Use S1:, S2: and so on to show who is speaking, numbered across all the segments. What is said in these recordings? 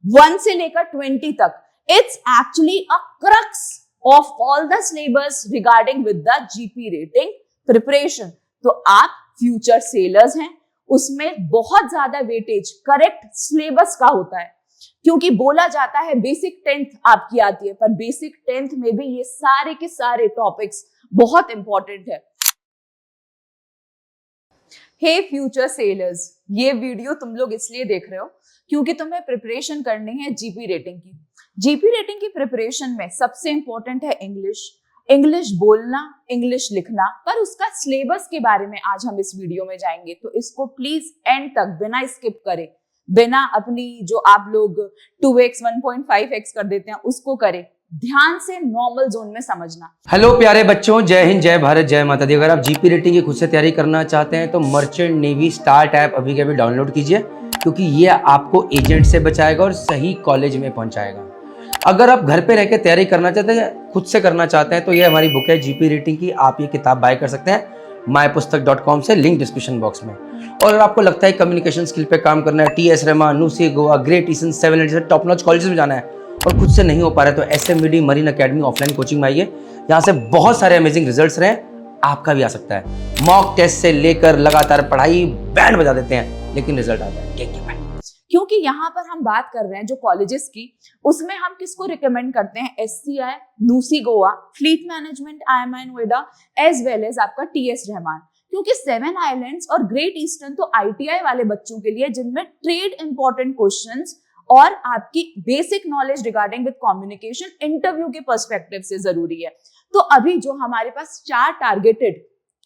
S1: 1 से लेकर 20 तक, it's actually a crux of all the syllabus regarding with the GP rating preparation. तो आप फ्यूचर सेलर्स हैं, उसमें बहुत ज्यादा वेटेज करेक्ट सिलेबस का होता है, क्योंकि बोला जाता है बेसिक 10th आपकी आती है, पर बेसिक 10th में भी ये सारे के सारे टॉपिक्स बहुत इंपॉर्टेंट है। हे फ्यूचर सेलर्स, ये वीडियो तुम लोग इसलिए देख रहे हो क्योंकि तुम्हें प्रिपरेशन करनी है जीपी रेटिंग की। जीपी रेटिंग की प्रिपरेशन में सबसे इंपॉर्टेंट है इंग्लिश बोलना, इंग्लिश लिखना, पर उसका सिलेबस के बारे में आज हम इस वीडियो में जाएंगे, तो इसको प्लीज एंड तक बिना स्किप करे, बिना अपनी जो आप लोग 2x 1.5x कर देते हैं उसको करें, ध्यान से नॉर्मल जोन में समझना।
S2: हेलो प्यारे बच्चों, जय हिंद, जय भारत, जय माता दी। अगर आप जीपी रेटिंग की खुद से तैयारी करना चाहते हैं तो मर्चेंट नेवी स्टार्ट ऐप अभी के अभी डाउनलोड कीजिए, क्योंकि ये आपको एजेंट से बचाएगा और सही कॉलेज में पहुंचाएगा। अगर आप घर पे रह के तैयारी करना चाहते हैं, खुद से करना चाहते हैं, तो ये हमारी बुक है जीपी रेटिंग की। आप ये किताब बाय कर सकते हैं mypustak.com से, लिंक डिस्क्रिप्शन बॉक्स में। और अगर आपको लगता है कम्युनिकेशन स्किल पे काम करना है, TS Rahman, NUSI Goa, Great Eastern, 700 जैसे टॉप नॉच कॉलेजेस में जाना है और खुद से नहीं हो पा रहा है, तो SMBD marine academy offline coaching में आइए। यहाँ से बहुत सारे अमेजिंग रिजल्ट्स रहे, आपका भी आ सकता है। मॉक टेस्ट से लेकर लगातार पढ़ाई बैंड बजा देते हैं, लेकिन रिजल्ट आता है। Take care.
S1: क्योंकि यहाँ पर हम बात कर रहे हैं जो कॉलेजेस की, उसमें हम किसको रिकमेंड करते हैं? SCI, NUSI Goa, fleet management, IMI Noida, as well as आपका TS रहमान। क्योंकि 7 आइलैंड्स और ग्रेट ईस्टर्न तो ITI वाले बच्चों के लिए, जिनमें ट्रेड इंपॉर्टेंट क्वेश्चंस और आपकी basic knowledge regarding with communication interview के पर्सपेक्टिव से जरूरी है। तो अभी जो हमारे पास 4 टारगेटेड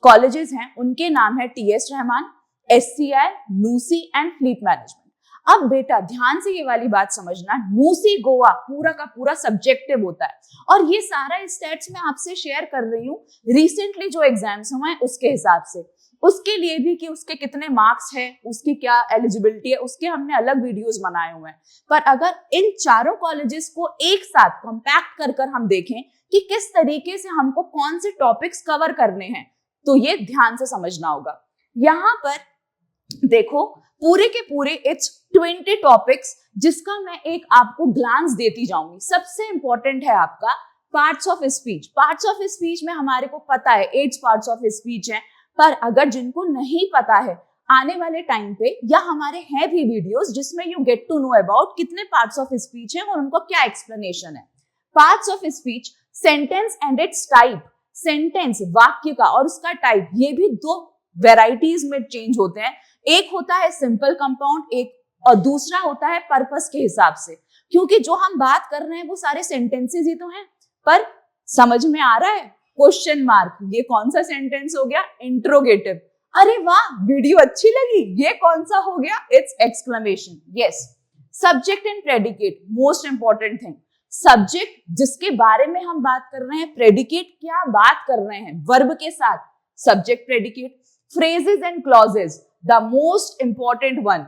S1: कॉलेजेस हैं, उनके नाम है TS Rahman, SCI, NUSI and fleet management. अब बेटा ध्यान से ये वाली बात समझना, नुसी गोवा पूरा का पूरा सब्जेक्टिव होता है, और ये सारा स्टैट्स मैं आपसे शेयर कर रही हूँ रिसेंटली जो एग्जाम्स हुए हैं उसके हिसाब से। उसके लिए भी कि उसके कितने मार्क्स है, उसकी क्या एलिजिबिलिटी है, उसके हमने अलग वीडियोस बनाए हुए हैं। पर अगर इन चारों कॉलेजेस को एक साथ कंपैक्ट कर कर हम देखें कि किस तरीके से हमको कौन से टॉपिक्स कवर करने हैं, तो ये ध्यान से समझना होगा। यहाँ पर देखो पूरे के पूरे इट्स 20 टॉपिक्स, जिसका मैं एक आपको ग्लांस देती जाऊंगी। सबसे इंपॉर्टेंट है आपका parts of speech. Parts of speech में हमारे को पता है 8 पार्ट्स ऑफ स्पीच हैं, पर अगर जिनको नहीं पता है, आने वाले टाइम पे या हमारे हैं भी वीडियोस जिसमें you get to know about कितने पार्ट्स ऑफ स्पीच हैं और उनको क्या एक्सप्लेनेशन है। Parts of speech, sentence and its type, sentence वाक्य का और उसका टाइप, ये भी 2 वेराइटीज में चेंज होते हैं। एक होता है सिंपल कंपाउंड, एक और दूसरा होता है पर्पस के हिसाब से। क्योंकि जो हम बात कर रहे हैं वो सारे सेंटेंसेस ही तो हैं, पर समझ में आ रहा है? क्वेश्चन मार्क, ये कौन सा सेंटेंस हो गया? इंट्रोगेटिव। अरे वाह, वीडियो अच्छी लगी, ये कौन सा हो गया? It's exclamation. Yes. Subject and predicate, most important thing. Subject जिसके बारे में हम बात कर रहे हैं, प्रेडिकेट क्या बात कर रहे हैं, वर्ब के साथ subject predicate. Phrases and clauses, the most important one.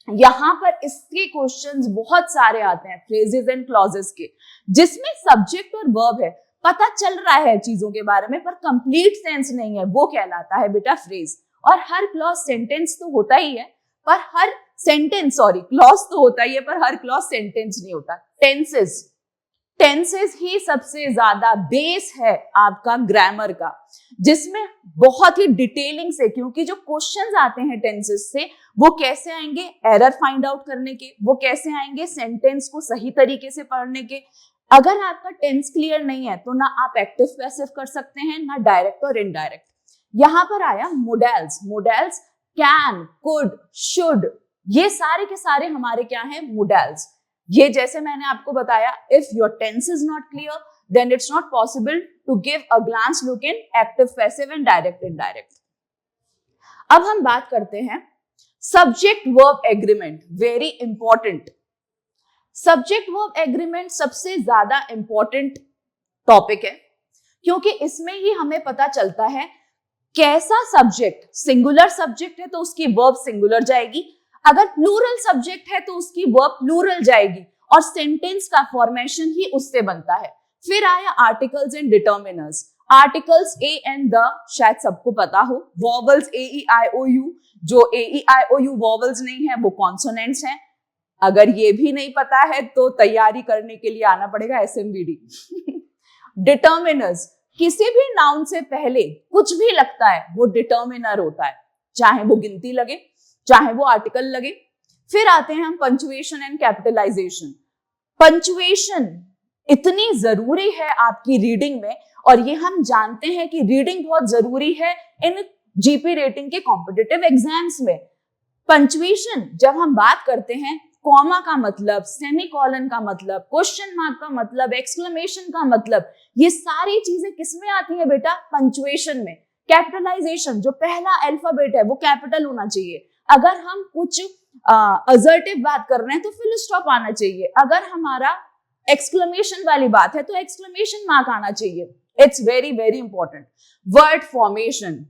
S1: यहां पर इसके क्वेश्चंस बहुत सारे आते हैं फ्रेजेस एंड क्लॉजेस के, जिसमें सब्जेक्ट और वर्ब है, पता चल रहा है चीजों के बारे में, पर कंप्लीट सेंस नहीं है, वो कहलाता है बेटा फ्रेज। और हर क्लॉज सेंटेंस तो होता ही है, पर हर सेंटेंस, सॉरी क्लॉज तो होता ही है, पर हर क्लॉज सेंटेंस नहीं होता। टेंसेस ही सबसे ज्यादा बेस है आपका ग्रामर का, जिसमें बहुत ही डिटेलिंग से, क्योंकि जो क्वेश्चंस आते हैं टेंसेस से, वो कैसे आएंगे एरर फाइंड आउट करने के, वो कैसे आएंगे सेंटेंस को सही तरीके से पढ़ने के। अगर आपका टेंस क्लियर नहीं है तो ना आप एक्टिव पैसिव कर सकते हैं, ना डायरेक्ट और इनडायरेक्ट। यहां पर आया मोडेल्स। मोडेल्स कैन, कुड, शुड, ये सारे के सारे हमारे क्या हैं? मोडेल्स। ये जैसे मैंने आपको बताया, if your tense is not clear then it's not possible to give a glance look in active, passive and direct, indirect. अब हम बात करते हैं subject verb agreement, very important. Subject verb agreement सबसे ज्यादा इंपॉर्टेंट टॉपिक है, क्योंकि इसमें ही हमें पता चलता है कैसा सब्जेक्ट, सिंगुलर सब्जेक्ट है तो उसकी वर्ब सिंगुलर जाएगी, अगर प्लूरल सब्जेक्ट है तो उसकी वर्ब प्लूरल जाएगी, और सेंटेंस का फॉर्मेशन ही उससे बनता है। फिर आया articles and determiners. Articles A and the, शायद सबको पता हो। Vowels A E I O U, जो A E I O U vowels नहीं है वो कॉन्सोनेंट्स हैं। अगर ये भी नहीं पता है तो तैयारी करने के लिए आना पड़ेगा SMBD। डिटर्मिनर्स, किसी भी नाउन से पहले कुछ भी लगता है वो डिटर्मिनर होता है, चाहे वो गिनती लगे चाहे वो आर्टिकल लगे। फिर आते हैं हम पंक्चुएशन एंड कैपिटलाइजेशन। पंक्चुएशन इतनी जरूरी है आपकी रीडिंग में, और ये हम जानते हैं कि रीडिंग बहुत जरूरी है इन जीपी रेटिंग के कॉम्पिटिटिव एग्जाम्स में। पंक्चुएशन जब हम बात करते हैं, कॉमा का मतलब, सेमीकोलन का मतलब, क्वेश्चन मार्क का मतलब, एक्सक्लेमेशन का मतलब, ये सारी चीजें किसमें आती है बेटा? पंक्चुएशन में। कैपिटलाइजेशन, जो पहला अल्फाबेट है वो कैपिटल होना चाहिए। अगर हम कुछ असर्टिव बात कर रहे हैं तो फुल स्टॉप आना चाहिए। अगर हमारा एक्सक्लेमेशन वाली बात है तो एक्सक्लेमेशन मार्क आना चाहिए। It's very very important. Word formation,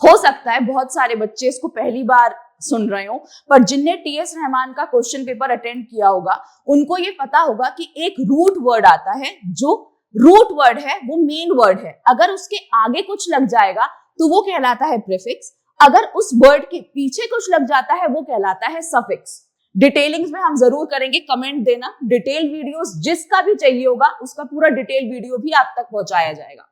S1: हो सकता है बहुत सारे बच्चे इसको पहली बार सुन रहे हो, पर जिनने TS रहमान का क्वेश्चन पेपर अटेंड किया होगा उनको ये पता होगा कि एक रूट वर्ड आता है, जो रूट वर्ड है वो मेन वर्ड है। अगर उसके आगे कुछ लग जाएगा तो वो कहलाता है प्रीफिक्स, अगर उस वर्ड के पीछे कुछ लग जाता है वो कहलाता है सफिक्स। डिटेलिंग्स में हम जरूर करेंगे, कमेंट देना। डिटेल वीडियोस जिसका भी चाहिए होगा उसका पूरा डिटेल वीडियो भी आप तक पहुंचाया जाएगा।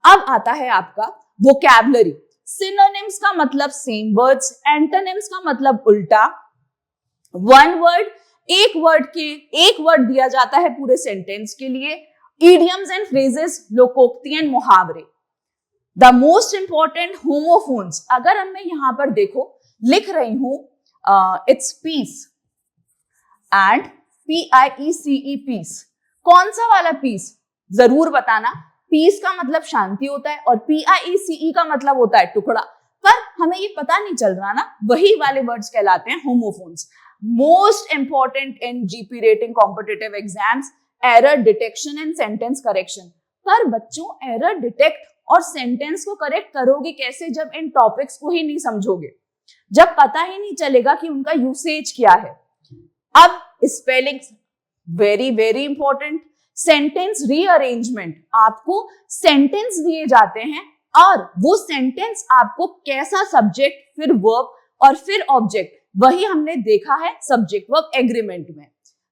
S1: अब आता है आपका वोकैबुलरी। सिनोनिम्स का मतलब सेम वर्ड्स, एंटोनिम्स का मतलब उल्टा। वन वर्ड, एक वर्ड दिया जाता है पूरे सेंटेंस के लिए। इडियम्स एंड फ्रेजेस, लोकोक्ति एंड मुहावरे। The most important, homophones. अगर मैं यहां पर देखो लिख रही हूं it's piece and PIECE, piece, कौन सा वाला पीस जरूर बताना। पीस का मतलब शांति होता है और PIECE का मतलब होता है टुकड़ा, पर हमें ये पता नहीं चल रहा ना, वही वाले वर्ड्स कहलाते हैं homophones. Most important in GP rating competitive exams, error detection and sentence correction. पर बच्चों, एरर डिटेक्ट और सेंटेंस को करेक्ट करोगे कैसे जब इन टॉपिक्स को ही नहीं समझोगे, जब पता ही नहीं चलेगा कि उनका यूसेज क्या है। अब spelling very very important. Sentence rearrangement, आपको सेंटेंस दिए जाते हैं और वो सेंटेंस आपको कैसा सब्जेक्ट, फिर वर्ब और फिर ऑब्जेक्ट, वही हमने देखा है सब्जेक्ट वर्ब एग्रीमेंट में।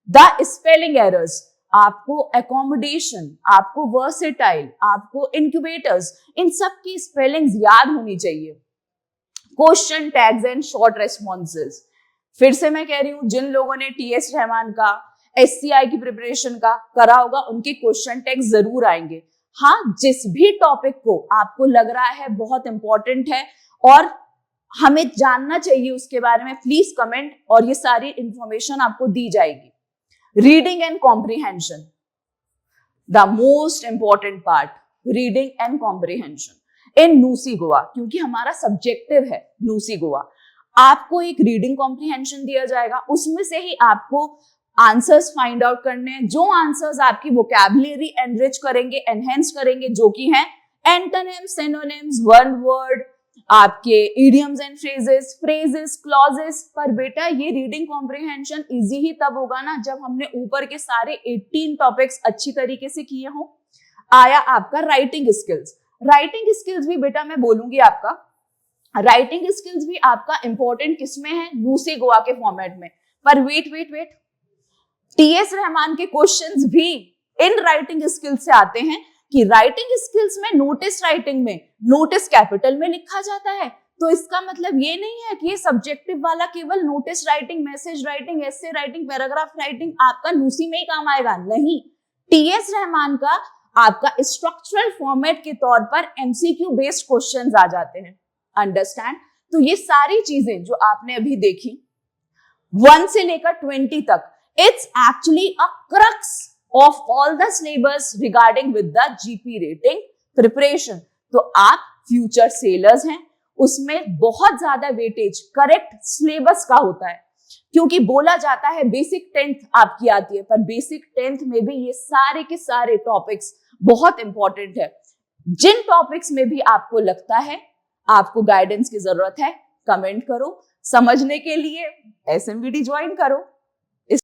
S1: द स्पेलिंग एरर्स, आपको एकोमोडेशन, आपको वर्सेटाइल, आपको इंक्यूबेटर्स, इन सब की स्पेलिंग्स याद होनी चाहिए। Question tags and short responses, फिर से मैं कह रही हूं, जिन लोगों ने TS रहमान का, SCI की प्रिपरेशन का करा होगा उनके क्वेश्चन टैग्स जरूर आएंगे। हाँ, जिस भी टॉपिक को आपको लग रहा है बहुत इंपॉर्टेंट है और हमें जानना चाहिए उसके बारे में, प्लीज कमेंट और ये सारी इंफॉर्मेशन आपको दी जाएगी। Reading and comprehension, the most important part, reading and comprehension in NUSI Goa, क्योंकि हमारा सब्जेक्टिव है न्यूसी गोवा। आपको एक रीडिंग कॉम्प्रिहेंशन दिया जाएगा, उसमें से ही आपको आंसर्स फाइंड आउट करने हैं, जो आंसर्स आपकी वोकैबुलरी एनरिच करेंगे, एनहेंस करेंगे, जो कि हैं एंटोनिम्स, सिनोनिम्स, वन वर्ड, आपके इडियम्स एंड फ्रेजेस, क्लॉजेस। पर बेटा ये रीडिंग कॉम्प्रिहेंशन इजी ही तब होगा ना जब हमने ऊपर के सारे 18 टॉपिक्स अच्छी तरीके से किए हों। आया आपका राइटिंग स्किल्स। राइटिंग स्किल्स भी बेटा मैं बोलूंगी आपका, राइटिंग स्किल्स भी आपका इंपॉर्टेंट किसमें है? न्यूसी गोवा के फॉर्मेट में। पर वेट, TS रहमान के क्वेश्चंस भी इन राइटिंग स्किल्स से आते हैं कि राइटिंग स्किल्स में नोटिस राइटिंग में नोटिस कैपिटल में लिखा जाता है। तो इसका मतलब ये नहीं है कि ये सब्जेक्टिव वाला केवल notice writing, message writing, essay writing, paragraph writing आपका न्यूसी में ही काम आएगा, नहीं। TS रहमान का आपका स्ट्रक्चरल फॉर्मेट के तौर पर MCQ बेस्ड क्वेश्चंस आ जाते हैं। अंडरस्टैंड? तो ये सारी चीजें जो आपने अभी देखी 1 से लेकर 20 तक, it's actually a crux of all the syllabus regarding with the GP rating preparation। तो आप फ्यूचर सेलर्स हैं, उसमें बहुत ज्यादा वेटेज करेक्ट सिलेबस का होता है, क्योंकि बोला जाता है बेसिक 10th आपकी आती है, पर बेसिक 10th में भी ये सारे के सारे टॉपिक्स बहुत इंपॉर्टेंट है। जिन टॉपिक्स में भी आपको लगता है आपको गाइडेंस की जरूरत है, कमेंट करो। समझने के लिए SMBD ज्वाइन करो।